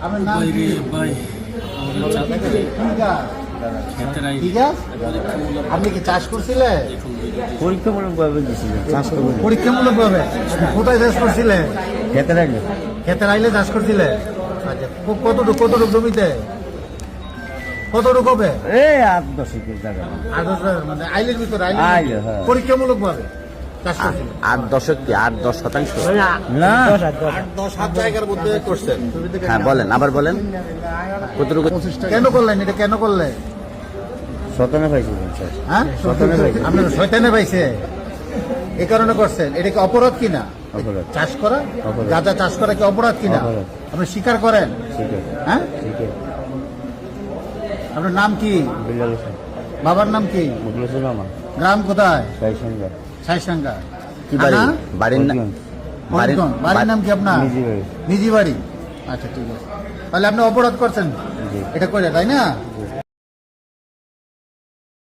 আপনার নাম কি? ঠিক আছে, আপনি কি চাষ করছিলেন? পরীক্ষামূলকভাবে দিয়েছিলেন, চাষ করবেন পরীক্ষামূলক ভাবে কোথায় চাষ করছিলেন? খেতে লাগবে ক্ষেতের আইলে চাষ করছিলেন? আচ্ছা, কতটুকু জমিতে, কতটুকু হবে? এই 8-10 জায়গা মানে আইলের ভিতরে আইলে, হ্যাঁ। পরীক্ষামূলক ভাবে চাষ করছিলেন? 8-10 কি 8-10%? না 10-7 জায়গার মধ্যে করছেন। হ্যাঁ বলেন, আবার বলেন কতটুকু? কেন করলেন এটা, কেন করলেন? শতানে পাইছিলেন স্যার, হ্যাঁ, শতানে পাইছি। আপনার শয়তানে পাইছে এই কারণে করছেন। এটা কি অপরাধ কিনা? অপরাধ। চাষ করা, অপরাধ। গাঁজা চাষ করা কি অপরাধ কিনা? অপরাধ। আপনি স্বীকার করেন? ঠিক আছে, হ্যাঁ, ঠিক আছে। আপনার নাম কি? বিলাল হোসেন, বাবার নাম কি? মুখলেসুর রহমান, গ্রাম কোথায়? সাইসঙ্গা, সাইসাঙ্গা। কি বাড়ি? থানা? বাড়ির না বাড়ির বাড়ির নাম কি আপনার? নিজি বাড়ি। নিজি বাড়ি। আচ্ছা, ঠিক আছে। তাহলে আপনি অপরাধ করছেন জি। এটা করে, তাই না? জি।